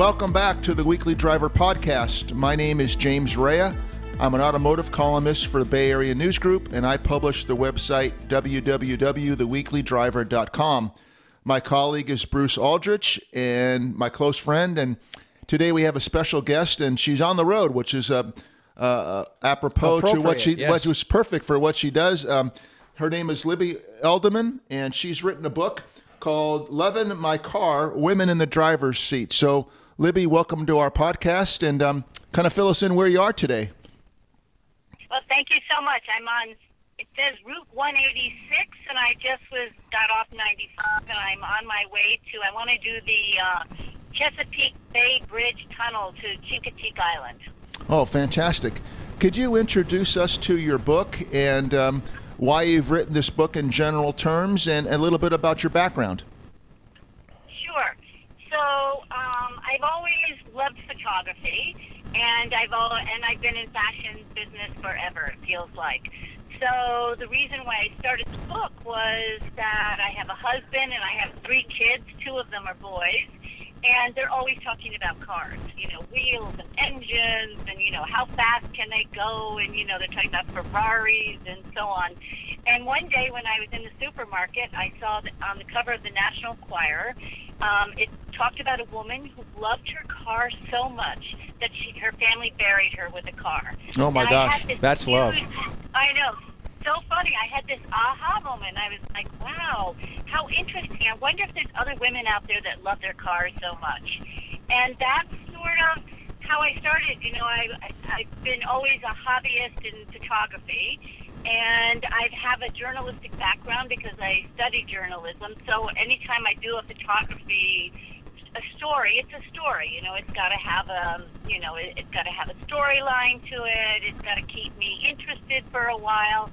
Welcome back to the Weekly Driver podcast. My name is James Rea. I'm an automotive columnist for the Bay Area News Group, and I publish the website www.theweeklydriver.com. My colleague is Bruce Aldrich, and my close friend, and today we have a special guest, and she's on the road, which is apropos to what was perfect for what she does. Her name is Libby Edelman, and she's written a book called Lovin My Car, Women in the Driver's Seat. So, Libby, welcome to our podcast, and kind of fill us in where you are today. Well, thank you so much. I'm on, it says Route 186, and I just got off 95, and I'm on my way to, I want to do the Chesapeake Bay Bridge Tunnel to Chincoteague Island. Oh, fantastic. Could you introduce us to your book and why you've written this book in general terms and a little bit about your background? Sure. So I've always loved photography, and I've been in fashion business forever, it feels like. So the reason why I started the book was that I have a husband and I have 3 kids. 2 of them are boys, and they're always talking about cars, wheels and engines, and, how fast can they go, and, they're talking about Ferraris and so on. And one day when I was in the supermarket, I saw that on the cover of the National Enquirer, it talked about a woman who loved her car so much that her family buried her with a car. Oh, my gosh. That's love. I know. So funny. I had this aha moment. I was like, wow, how interesting. I wonder if there's other women out there that love their cars so much. And that's sort of how I started. I've been always a hobbyist in photography, and I have a journalistic background because I studied journalism. So anytime I do a photography story, it's a story. It's got to have it's got to have a storyline to it. It's got to keep me interested for a while.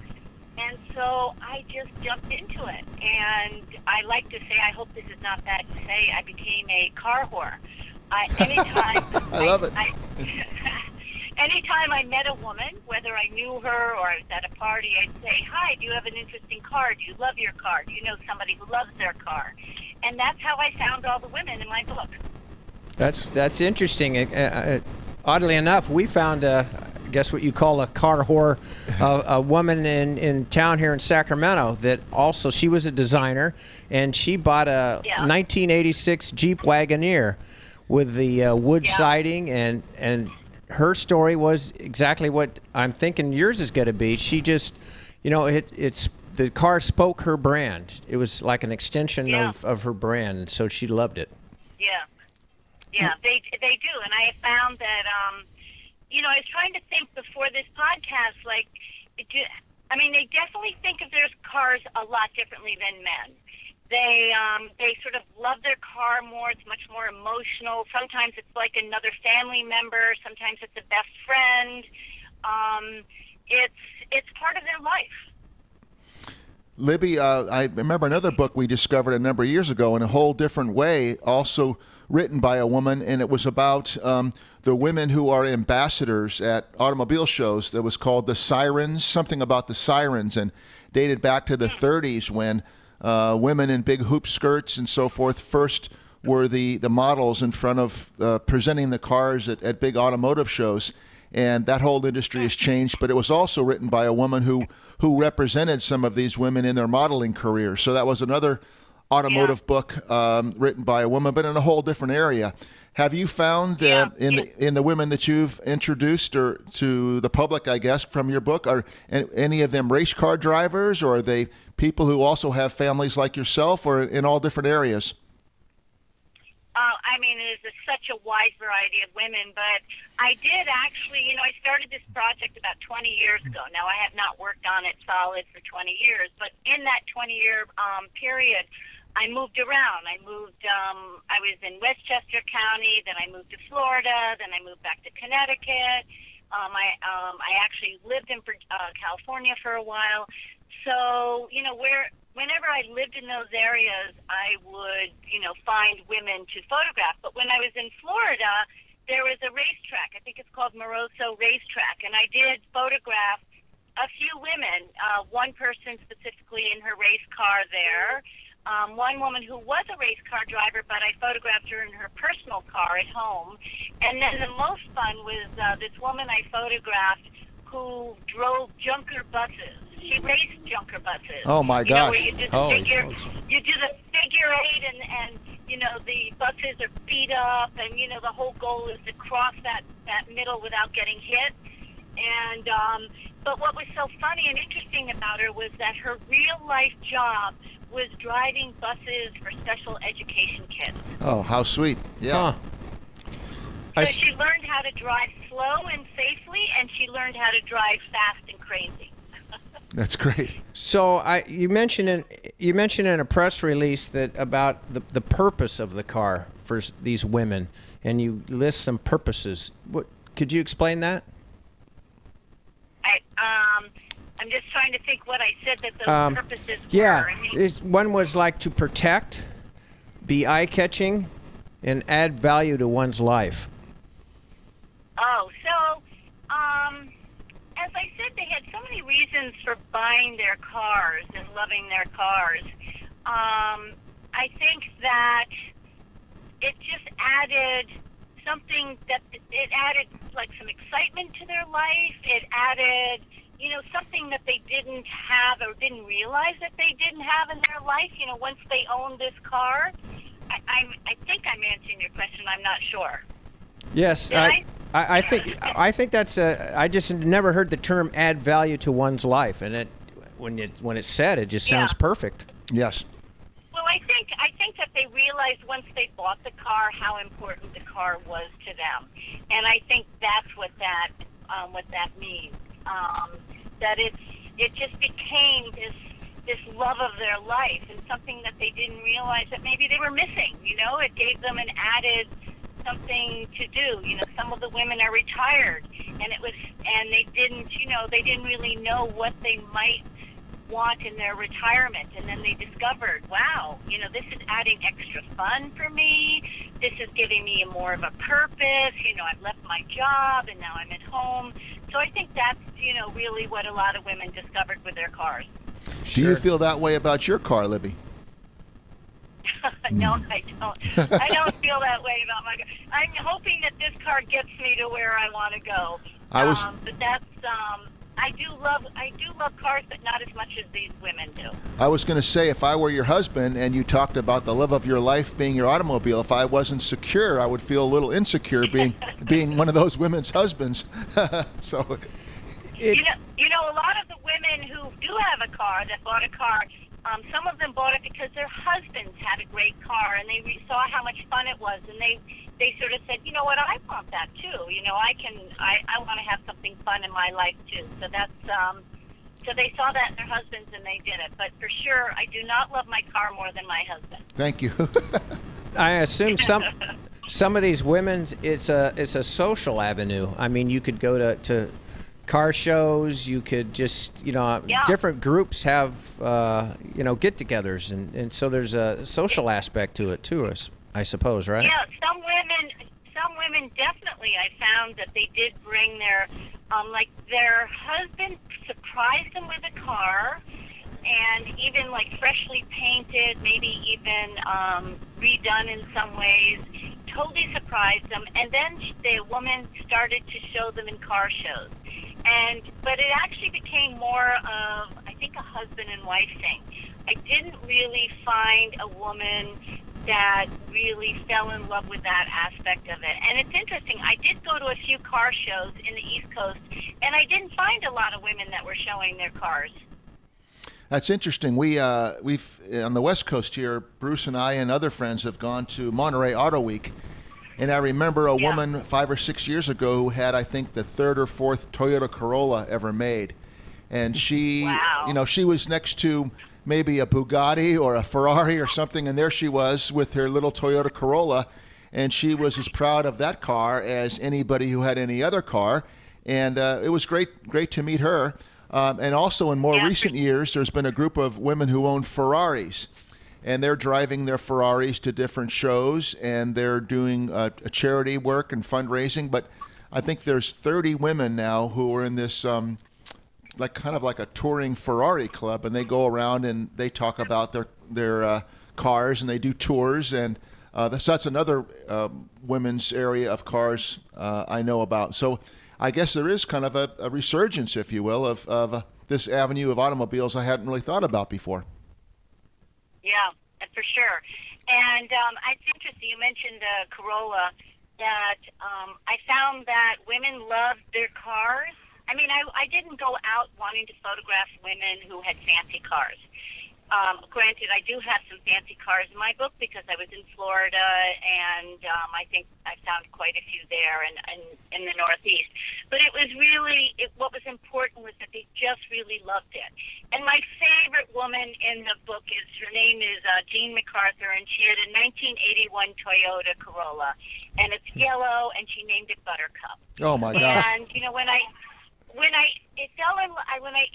And so I just jumped into it. And I like to say, I hope this is not bad to say, I became a car whore. Anytime I love it. Anytime I met a woman, whether I knew her or I was at a party, I'd say, hi, do you have an interesting car? Do you love your car? Do you know somebody who loves their car? And that's how I found all the women in my book. That's interesting. Oddly enough, we found I guess what you call a car whore, a woman in town here in Sacramento that also, she was a designer, and she bought a 1986 Jeep Wagoneer with the wood siding, and her story was exactly what I'm thinking yours is going to be. She just, it's the car spoke her brand. It was like an extension of her brand, and so she loved it. Yeah, they do, and I found that, I was trying to think before this podcast, they definitely think of their cars a lot differently than men. They sort of love their car more. It's much more emotional. Sometimes it's like another family member. Sometimes it's a best friend. It's part of their life. Libby, I remember another book we discovered a number of years ago in a whole different way, also written by a woman, and it was about the women who are ambassadors at automobile shows. That was called The Sirens, something about the Sirens, and dated back to the 30s when women in big hoop skirts and so forth first were the models in front of presenting the cars at big automotive shows. And that whole industry has changed, but it was also written by a woman who represented some of these women in their modeling careers. So that was another automotive book written by a woman, but in a whole different area. Have you found in the women that you've introduced or to the public, I guess, from your book, are any of them race car drivers, or are they people who also have families like yourself, or in all different areas? There's such a wide variety of women, but I did actually, I started this project about 20 years ago. Now, I have not worked on it solid for 20 years, but in that 20-year period, I moved around. I was in Westchester County, then I moved to Florida, then I moved back to Connecticut. I actually lived in California for a while. So, whenever I lived in those areas, I would, find women to photograph. But when I was in Florida, there was a racetrack. I think it's called Moroso Racetrack. And I did photograph a few women, one person specifically in her race car there. one woman who was a race car driver, but I photographed her in her personal car at home. And then the most fun was this woman I photographed who drove junker buses. She raced junker buses. Oh my gosh! Where you do the you do the figure eight, and the buses are beat up, and the whole goal is to cross that middle without getting hit. And but what was so funny and interesting about her was that her real life job was driving buses for special education kids. Oh, how sweet! Yeah. So she learned how to drive slow and safely, and she learned how to drive fast and crazy. That's great. So you mentioned in a press release that about the purpose of the car for these women, and you list some purposes. Could you explain that? I'm just trying to think what I said that those purposes were. Yeah, one was like to protect, be eye-catching, and add value to one's life. Oh, so as I said, they had so many reasons for buying their cars and loving their cars. I think that it just added something that it added like some excitement to their life. It added, something that they didn't have or didn't realize that they didn't have in their life. Once they owned this car. I think I'm answering your question. I'm not sure. Yes, I think that's I just never heard the term add value to one's life, and when it's said, it just sounds perfect. Yes. Well, I think that they realized once they bought the car how important the car was to them, and I think that's what that means. That it just became this love of their life and something that they didn't realize that maybe they were missing. It gave them an added something to do. Some of the women are retired, and they didn't really know what they might want in their retirement, and then they discovered, wow, this is adding extra fun for me. This is giving me more of a purpose. I've left my job and now I'm at home. So I think that's really what a lot of women discovered with their cars. Do you feel that way about your car, Libby? No, I don't. I don't feel that way about my car. I'm hoping that this car gets me to where I want to go. But that's I do love cars, but not as much as these women do. I was going to say, if I were your husband and you talked about the love of your life being your automobile, if I wasn't secure, I would feel a little insecure being one of those women's husbands. So, a lot of the women who do have a car, that bought a car, some of them bought it because their husbands had a great car, and they saw how much fun it was, and they sort of said, you know what, I want that too. I want to have something fun in my life too. So that's so they saw that in their husbands and they did it. But for sure, I do not love my car more than my husband. Thank you. I assume some of these women, it's a social avenue. I mean, you could go to car shows. You could just, different groups have, get-togethers, and so there's a social aspect to it too, I suppose, right? Yeah, some women definitely. I found that they did bring their husband surprised them with a car, and even freshly painted, maybe even redone in some ways. Totally surprised them, and then the woman started to show them in car shows. But it actually became more of, I think, a husband and wife thing. I didn't really find a woman that really fell in love with that aspect of it. And it's interesting. I did go to a few car shows in the East Coast, and I didn't find a lot of women that were showing their cars. That's interesting. We've on the West Coast here, Bruce and I and other friends have gone to Monterey Auto Week. And I remember a woman 5 or 6 years ago who had, I think, the third or fourth Toyota Corolla ever made. And she, she was next to maybe a Bugatti or a Ferrari or something, and there she was with her little Toyota Corolla, and she was as proud of that car as anybody who had any other car. And it was great to meet her. And also in more recent years, there's been a group of women who own Ferraris. And they're driving their Ferraris to different shows, and they're doing a charity work and fundraising. But I think there's 30 women now who are in this kind of like a touring Ferrari club, and they go around and they talk about their cars, and they do tours, and that's another women's area of cars I know about. So I guess there is kind of a resurgence, if you will, of this avenue of automobiles I hadn't really thought about before. Yeah, for sure. And it's interesting, you mentioned Corolla, that I found that women loved their cars. I mean, I didn't go out wanting to photograph women who had fancy cars. Granted, I do have some fancy cars in my book because I was in Florida, and I think I found quite a few there and in the Northeast. But it was really, what was important was that they just really loved it. And my favorite woman in the book her name is Jean MacArthur, and she had a 1981 Toyota Corolla, and it's yellow, and she named it Buttercup. Oh my gosh! And you know, when I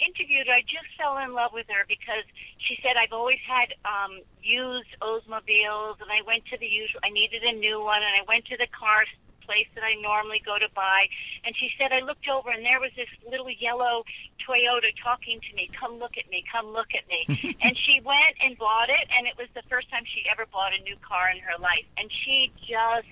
interviewed her, I just fell in love with her because she said, I've always had used Oldsmobiles, and I went to I needed a new one, and I went to the car place that I normally go to buy, and she said, I looked over, and there was this little yellow Toyota talking to me, come look at me, come look at me. And she went and bought it, and it was the first time she ever bought a new car in her life, and she just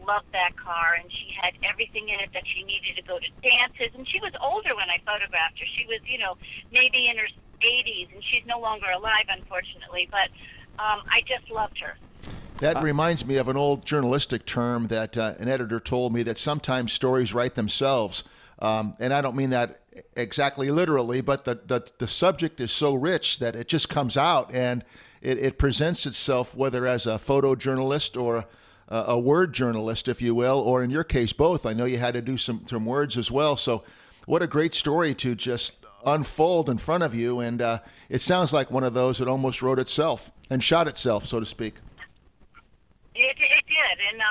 loved that car, and she had everything in it that she needed to go to dances. And she was older when I photographed her. She was, you know, maybe in her 80s, and she's no longer alive, unfortunately, but I just loved her. That reminds me of an old journalistic term that an editor told me, that sometimes stories write themselves. And I don't mean that exactly literally, but the subject is so rich that it just comes out, and it presents itself, whether as a photojournalist or a word journalist, if you will, or in your case, both. I know you had to do some words as well. So what a great story to just unfold in front of you. And it sounds like one of those that almost wrote itself and shot itself, so to speak. It did. And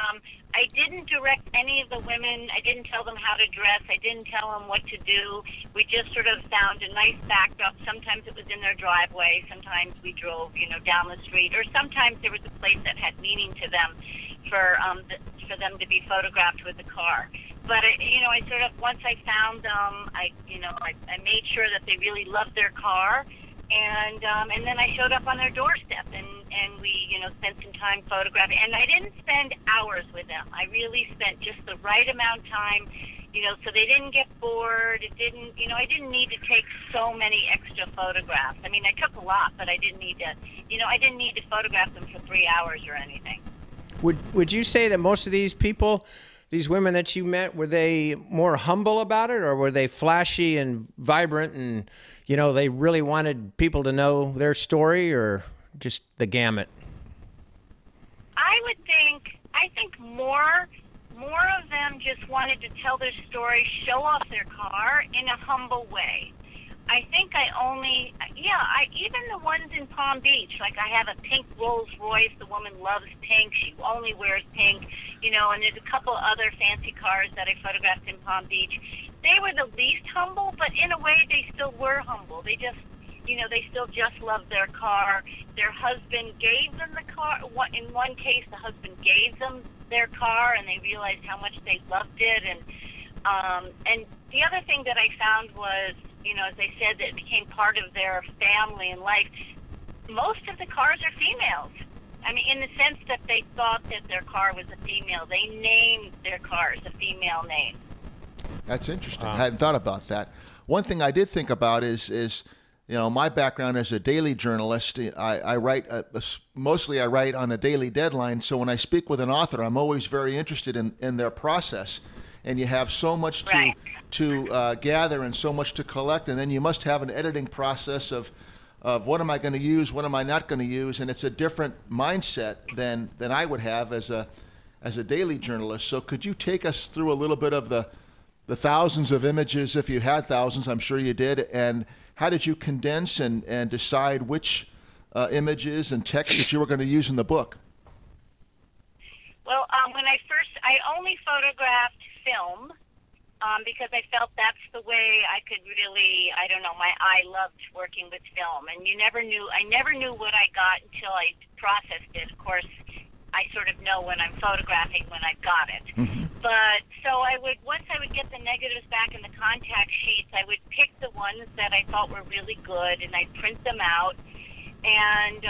I didn't direct any of the women. I didn't tell them how to dress. I didn't tell them what to do. We just sort of found a nice backdrop. Sometimes it was in their driveway. Sometimes we drove, you know, down the street. Or sometimes there was a place that had meaning to them for them to be photographed with the car. But you know, I sort of, once I found them, I made sure that they really loved their car, and then I showed up on their doorstep, and we, you know, spent some time photographing. And I didn't spend hours with them. I really spent just the right amount of time, you know, so they didn't get bored. It didn't, you know, I didn't need to take so many extra photographs. I mean, I took a lot, but I didn't need to, you know, I didn't need to photograph them for 3 hours or anything. Would you say that most of these people, these women that you met, were they more humble about it, or were they flashy and vibrant, and, you know, they really wanted people to know their story, or just the gamut? I think more of them just wanted to tell their story, show off their car in a humble way. I think even the ones in Palm Beach, like I have a pink Rolls Royce. The woman loves pink. She only wears pink, you know, and there's a couple other fancy cars that I photographed in Palm Beach. They were the least humble, but in a way they still were humble. They just, you know, they still just loved their car. Their husband gave them the car. In one case, the husband gave them their car, and they realized how much they loved it. And the other thing that I found was, you know, as I said, that it became part of their family and life. Most of the cars are females. I mean, in the sense that they thought that their car was a female. They named their cars a female name. That's interesting. I hadn't thought about that. One thing I did think about is you know, my background as a daily journalist. I write mostly I write on a daily deadline. So when I speak with an author, I'm always very interested in their process. And you have so much to gather and so much to collect, and then you must have an editing process of what am I going to use, what am I not going to use, and it's a different mindset than I would have as a daily journalist. So could you take us through a little bit of the thousands of images, if you had thousands? I'm sure you did. And how did you condense and decide which images and text that you were going to use in the book? Well, when I only photographed film, because I felt that's the way I could really, I don't know, my eye loved working with film. And I never knew what I got until I processed it. Of course, I sort of know when I'm photographing when I've got it. Mm-hmm. But so once I would get the negatives back in the contact sheets, I would pick the ones that I thought were really good, and I'd print them out. and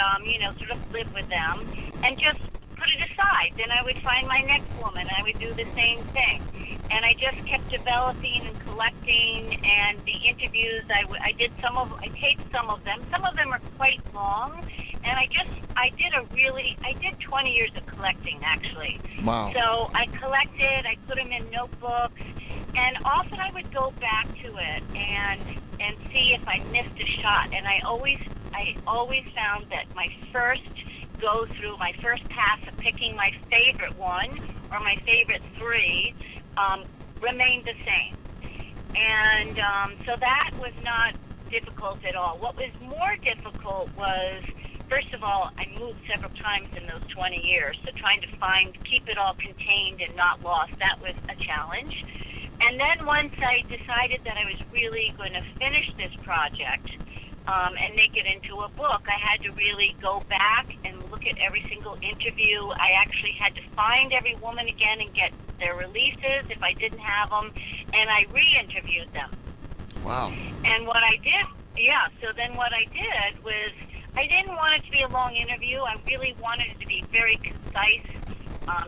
sort of live with them and just put it aside. Then I would find my next woman. I would do the same thing. And I just kept developing and collecting, and the interviews, I taped some of them. Some of them are quite long, and I did 20 years of collecting, actually. Wow. So I collected, I put them in notebooks, and often I would go back to it and see if I missed a shot. And I always found that my first go through, my first pass of picking my favorite one or my favorite three remained the same. And so that was not difficult at all. What was more difficult was, first of all, I moved several times in those 20 years, so trying to keep it all contained and not lost, that was a challenge. And then once I decided that I was really going to finish this project and make it into a book, I had to really go back and look at every single interview. I actually had to find every woman again and get their releases if I didn't have them, and I re-interviewed them. Wow. And what I did, so then what I did was, I didn't want it to be a long interview. I really wanted it to be very concise,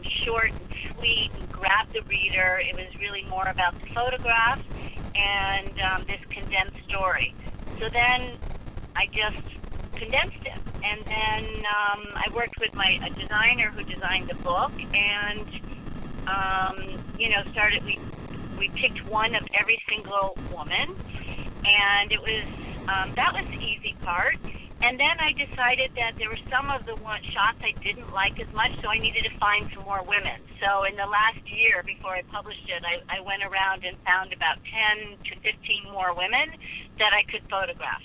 short and sweet, and grab the reader. It was really more about the photograph and this condensed story. So then I just condensed it. And then I worked with a designer who designed the book, and, we picked one of every single woman, and it was, that was the easy part. And then I decided that there were some of the shots I didn't like as much, so I needed to find some more women. So in the last year before I published it, I went around and found about 10 to 15 more women that I could photograph.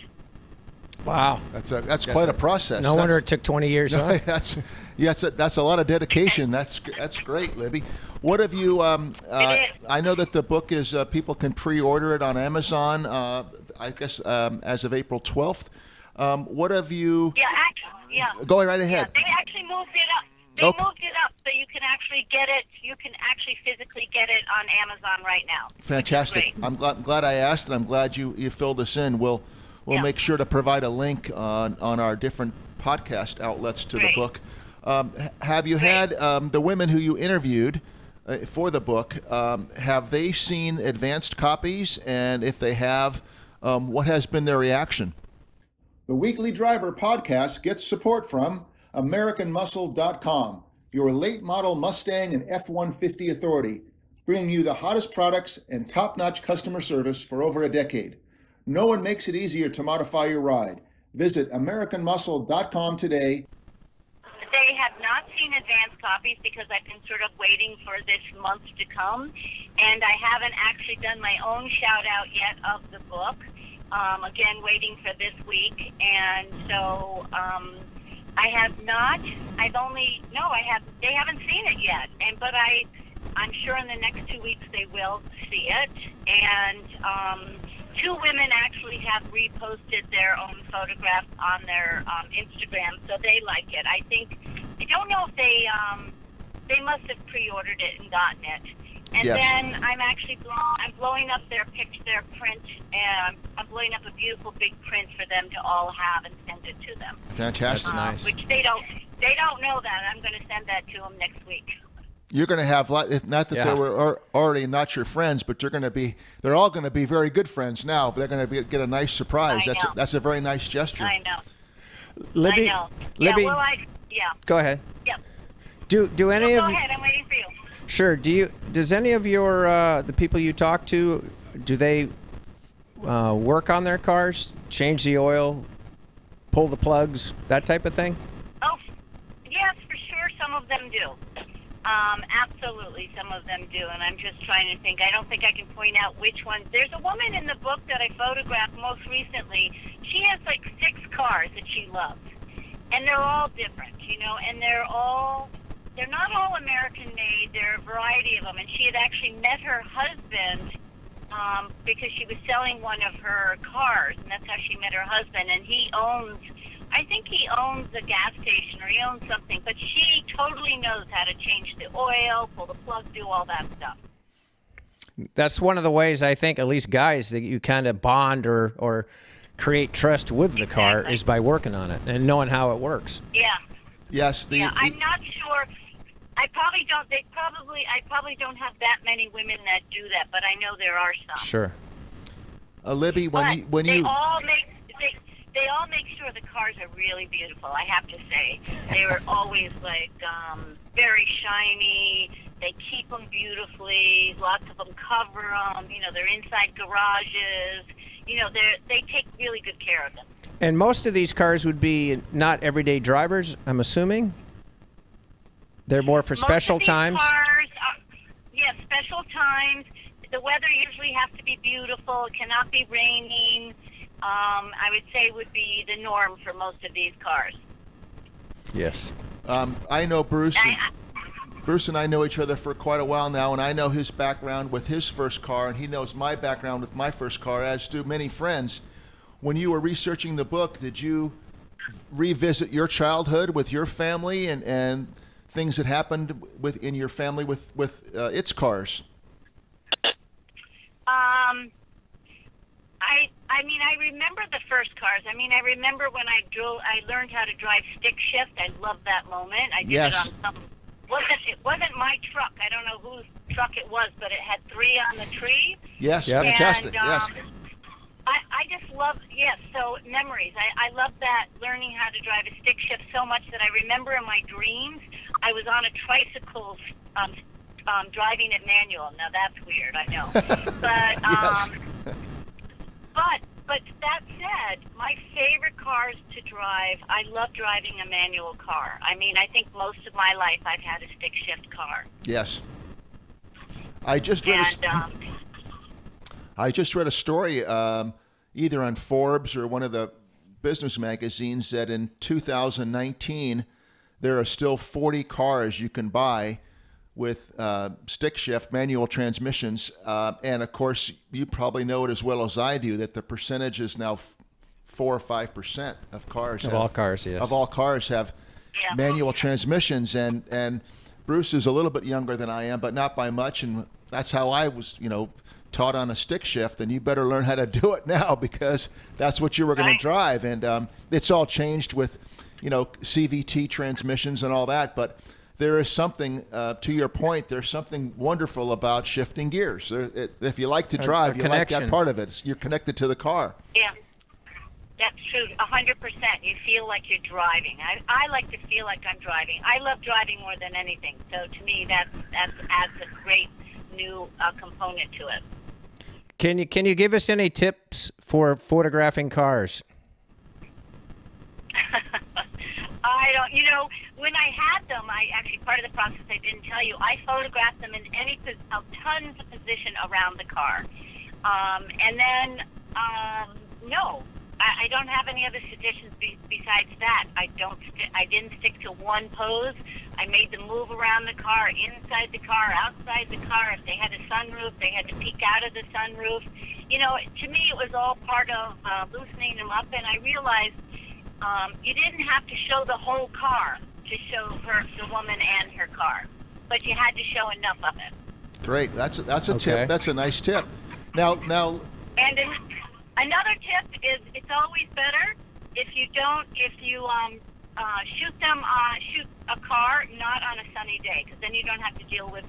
Wow. That's quite a process. No wonder it took 20 years, huh? That's a lot of dedication. That's great, Libby. What have you, I know that the book is, people can pre-order it on Amazon, I guess, as of April 12th. What have you... Yeah, actually, yeah. Going right ahead. Yeah, they actually moved it up. They moved it up so you can actually get it. You can actually physically get it on Amazon right now. Fantastic. I'm glad I asked, and I'm glad you filled us in. We'll make sure to provide a link on our different podcast outlets to the book. Have you had the women who you interviewed for the book, have they seen advanced copies? And if they have, what has been their reaction? The Weekly Driver podcast gets support from AmericanMuscle.com, your late model Mustang and F-150 authority, bringing you the hottest products and top-notch customer service for over a decade. No one makes it easier to modify your ride. Visit AmericanMuscle.com today. They have not seen advanced copies because I've been sort of waiting for this month to come, and I haven't actually done my own shout-out yet of the book. Again, waiting for this week, and so I have not. They haven't seen it yet, but I'm sure in the next 2 weeks they will see it. And 2 women actually have reposted their own photograph on their Instagram, so they like it. I don't know if they must have pre-ordered it and gotten it. And then I'm actually blowing up their print, and I'm blowing up a beautiful big print for them to all have and send it to them. Fantastic. Nice. Which they don't know that. I'm going to send that to them next week. You're going to have, if not that they were already not your friends, but they're all going to be very good friends now. They're going to get a nice surprise. That's a very nice gesture. I know. Libby, I know. Libby, Go ahead. Yep. Do any of go ahead. I'm waiting for you. Sure. Does any of your the people you talk to, do they work on their cars, change the oil, pull the plugs, that type of thing? Oh, yes, for sure. Some of them do. Absolutely, some of them do. And I'm just trying to think. I don't think I can point out which ones. There's a woman in the book that I photographed most recently. She has like 6 cars that she loves, and they're all different, and they're not all American-made. There are a variety of them. And she had actually met her husband because she was selling one of her cars, and that's how she met her husband. And I think he owns a gas station, or he owns something. But she totally knows how to change the oil, pull the plug, do all that stuff. That's one of the ways I think, at least guys, that you kind of bond or create trust with the car is by working on it and knowing how it works. Yeah. Yes. Yeah, I'm not sure. I probably don't. I probably don't have that many women that do that, but I know there are some. Sure. Libby, when they you all make sure the cars are really beautiful. I have to say, they were always like very shiny. They keep them beautifully. Lots of them cover them. You know, they're inside garages. You know, they take really good care of them. And most of these cars would be not everyday drivers, I'm assuming? They're more for special times? Cars are, special times. The weather usually has to be beautiful. It cannot be raining. I would say would be the norm for most of these cars. Yes. I know Bruce. Bruce and I know each other for quite a while now, and I know his background with his first car, and he knows my background with my first car, as do many friends. When you were researching the book, did you revisit your childhood with your family and things that happened in your family with its cars? I mean, I remember the first cars. I mean, I remember when I learned how to drive stick shift. I loved that moment. I did it on some. It wasn't my truck. I don't know whose truck it was, but it had 3 on the tree. Yes, yep. Fantastic. Yes. I just love, so memories. I love that, learning how to drive a stick shift so much that I remember in my dreams, I was on a tricycle driving it manual. Now that's weird, I know. But, but that said, my favorite cars to drive, I love driving a manual car. I mean, I think most of my life I've had a stick shift car. Yes. I just read a story either on Forbes or one of the business magazines that in 2019 there are still 40 cars you can buy with stick shift manual transmissions, and of course you probably know it as well as I do that the percentage is now 4 or 5% of cars all cars, yes, of all cars have manual transmissions, and Bruce is a little bit younger than I am, but not by much, and that's how I was, taught on a stick shift, and you better learn how to do it now because that's what you were going to drive, and it's all changed with, CVT transmissions and all that, but there is something, to your point, there's something wonderful about shifting gears. If you like to drive, you like that part of it. You're connected to the car. Yeah, that's true, 100%. You feel like you're driving. I like to feel like I'm driving. I love driving more than anything. So to me, that adds a great new component to it. Can you give us any tips for photographing cars? I don't, when I had them, part of the process I didn't tell you, I photographed them in tons of position around the car. And then, no, I don't have any other suggestions besides that. I didn't stick to one pose. I made them move around the car, inside the car, outside the car. If they had a sunroof, they had to peek out of the sunroof. To me, it was all part of loosening them up, and I realized you didn't have to show the whole car to show the woman and her car, but you had to show enough of it. Great, that's a tip. That's a nice tip. Now. And another tip is it's always better if you shoot a car not on a sunny day, because then you don't have to deal with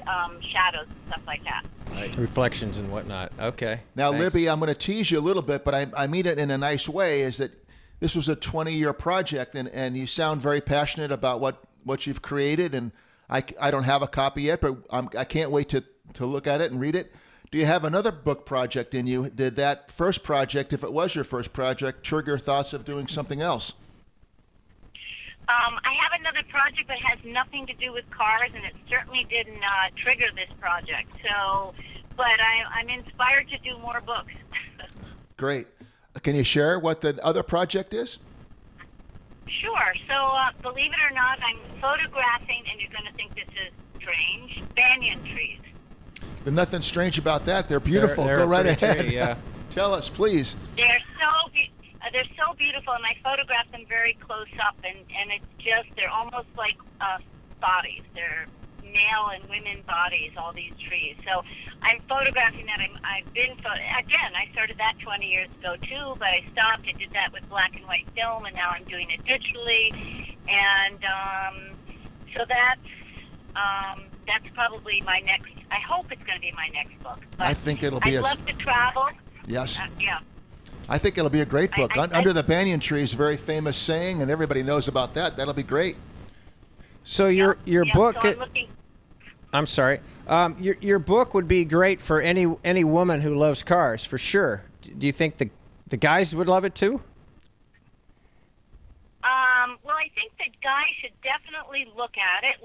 shadows and stuff like that. Right. Reflections and whatnot. Okay. Now, thanks. Libby, I'm going to tease you a little bit, but I mean it in a nice way, is that this was a 20-year project, and you sound very passionate about what you've created, and I don't have a copy yet, but I can't wait to look at it and read it. Do you have another book project in you? Did that first project, if it was your first project, trigger thoughts of doing something else? I have another project that has nothing to do with cars, and it certainly didn't trigger this project. But I'm inspired to do more books. Great. Can you share what the other project is? Sure. So, believe it or not, I'm photographing, and you're going to think this is strange, banyan trees. There's nothing strange about that. They're beautiful. They're Go right ahead. Tree, yeah. Tell us, please. They're so beautiful, and I photograph them very close up, and it's just, they're almost like bodies. They're male and women bodies, all these trees. So I'm photographing that. Again, I started that 20 years ago too, but I stopped. I did that with black and white film, and now I'm doing it digitally. And so that's probably my next. I hope it's going to be my next book. But I think it'll be. I love to travel. Yes. Yeah. I think it'll be a great book. Under the Banyan Tree is a very famous saying, and everybody knows about that. That'll be great. So your book. So I'm looking. I'm sorry. Your book would be great for any woman who loves cars, for sure. Do you think the guys would love it too? Well, I think that guys should definitely look at it.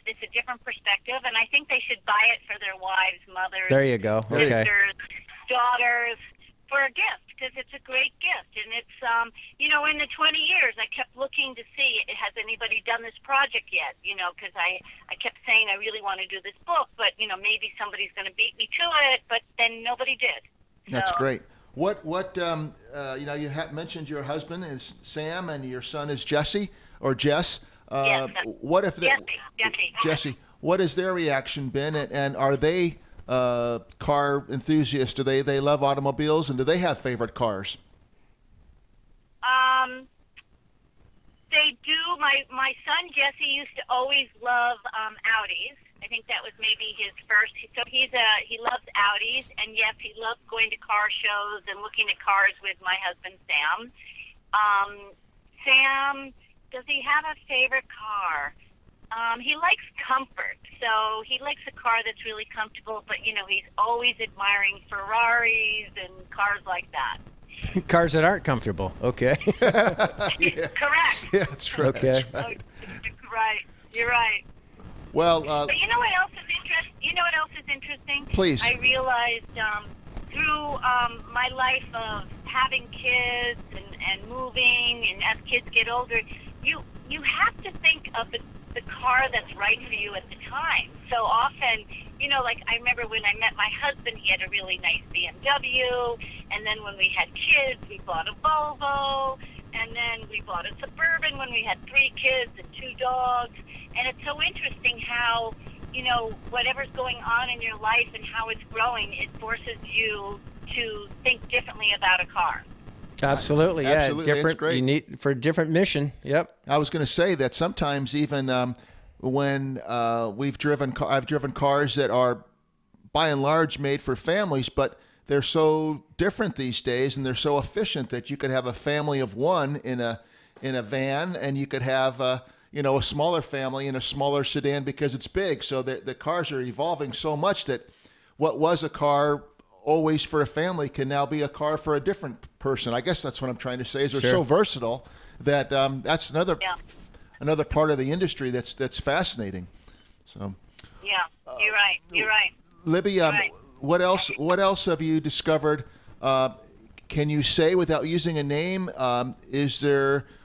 It's a different perspective, and I think they should buy it for their wives, mothers, there you go. sisters, Okay. daughters, for a gift, because it's a great gift. And it's, in the 20 years, I kept looking to see, has anybody done this project yet? Because I kept saying I really want to do this book, but, maybe somebody's going to beat me to it, but then nobody did. That's great. What you mentioned your husband is Sam and your son is Jesse or Jess. Yes, what if Jesse. What has their reaction been, and are they car enthusiasts? Do they love automobiles, and do they have favorite cars? They do. My son Jesse used to always love Audis. I think that was maybe his first. So he loves Audis, and yes, he loves going to car shows and looking at cars with my husband Sam. Sam, does he have a favorite car? He likes comfort, so he likes a car that's really comfortable, but, he's always admiring Ferraris and cars like that. Cars that aren't comfortable. Okay. Yeah. Correct. Yeah, that's right. Okay. That's right. Right. You're right. Well, but you know what else is interesting? Interesting? Please. I realized through my life of having kids and moving, and as kids get older, you have to think of the car that's right for you at the time. So often, like I remember when I met my husband, he had a really nice BMW, and then when we had kids, we bought a Volvo, and then we bought a Suburban when we had 3 kids and 2 dogs. And it's so interesting how, whatever's going on in your life and how it's growing, it forces you to think differently about a car. Absolutely, yeah. Absolutely. Different. That's great. You need for a different mission. Yep. I was going to say that sometimes even when I've driven cars that are by and large made for families, but they're so different these days, and they're so efficient that you could have a family of one in a van, and you could have a smaller family in a smaller sedan because it's big. So the cars are evolving so much that what was a car always for a family can now be a car for a different person. I guess that's what I'm trying to say. Is they're so versatile that that's another part of the industry that's fascinating. So yeah, you're right. You're right. Libby, what else have you discovered? Can you say without using a name?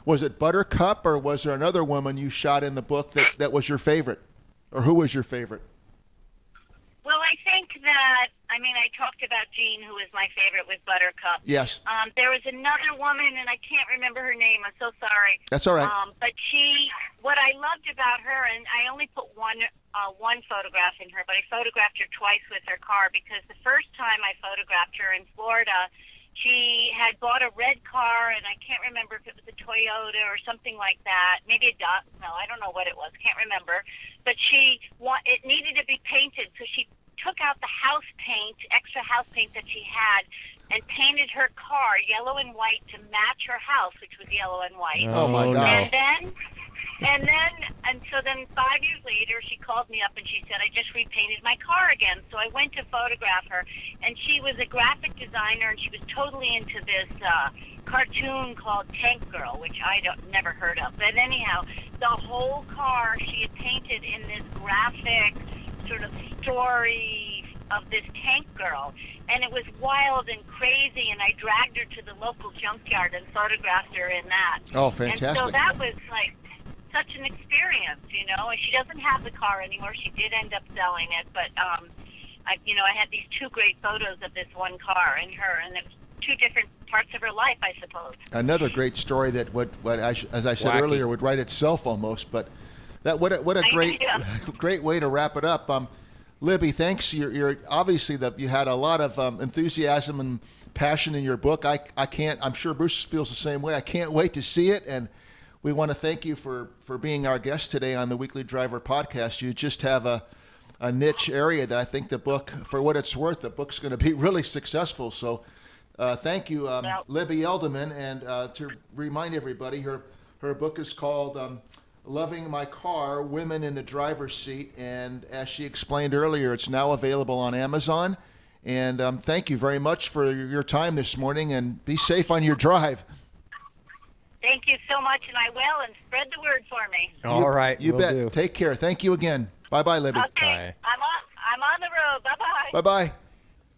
Was it Buttercup, or was there another woman you shot in the book that was your favorite, or who was your favorite? Well, I think that, I talked about Jean, who was my favorite with Buttercup. Yes. There was another woman, and I can't remember her name. I'm so sorry. That's all right. But what I loved about her, and I only put one photograph in her, but I photographed her twice with her car, because the first time I photographed her in Florida, she had bought a red car, and I can't remember if it was a Toyota or something like that. Maybe a Dodge. No, I don't know what it was. Can't remember. But it needed to be painted, so she took out the house paint, extra house paint that she had, and painted her car yellow and white to match her house, which was yellow and white. Oh my God! And so then 5 years later, she called me up and she said, I just repainted my car again. So I went to photograph her, and she was a graphic designer, and she was totally into this cartoon called Tank Girl, which I never heard of. But anyhow, the whole car she had painted in this graphic sort of story of this tank girl, and it was wild and crazy, and I dragged her to the local junkyard and photographed her in that. Oh, fantastic. And so that was like such an experience, and she doesn't have the car anymore. She did end up selling it, but I had these 2 great photos of this one car and her, and it was 2 different parts of her life, I suppose. Another great story that as I said Wacky. earlier, would write itself almost, but What a great way to wrap it up. Libby, thanks. You're obviously that you had a lot of enthusiasm and passion in your book. I'm sure Bruce feels the same way. I can't wait to see it, and we want to thank you for being our guest today on the Weekly Driver podcast. You just have a niche area that I think the book, for what it's worth, the book's going to be really successful. So thank you, Libby Edelman. And to remind everybody, her book is called Lovin My Car, Women in the Driver's Seat. And as she explained earlier, it's now available on Amazon. And thank you very much for your time this morning, and be safe on your drive. Thank you so much, and I will, and spread the word for me. All right. You bet. Do. Take care. Thank you again. Bye-bye, Libby. Okay. Bye. I'm on the road. Bye-bye. Bye-bye.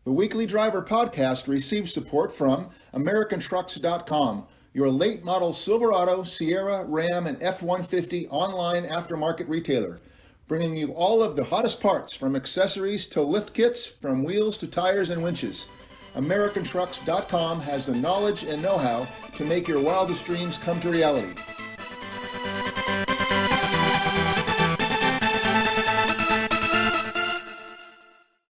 The Weekly Driver podcast receives support from AmericanTrucks.com, your late model Silverado, Sierra, Ram, and F-150 online aftermarket retailer, bringing you all of the hottest parts, from accessories to lift kits, from wheels to tires and winches. AmericanTrucks.com has the knowledge and know-how to make your wildest dreams come to reality.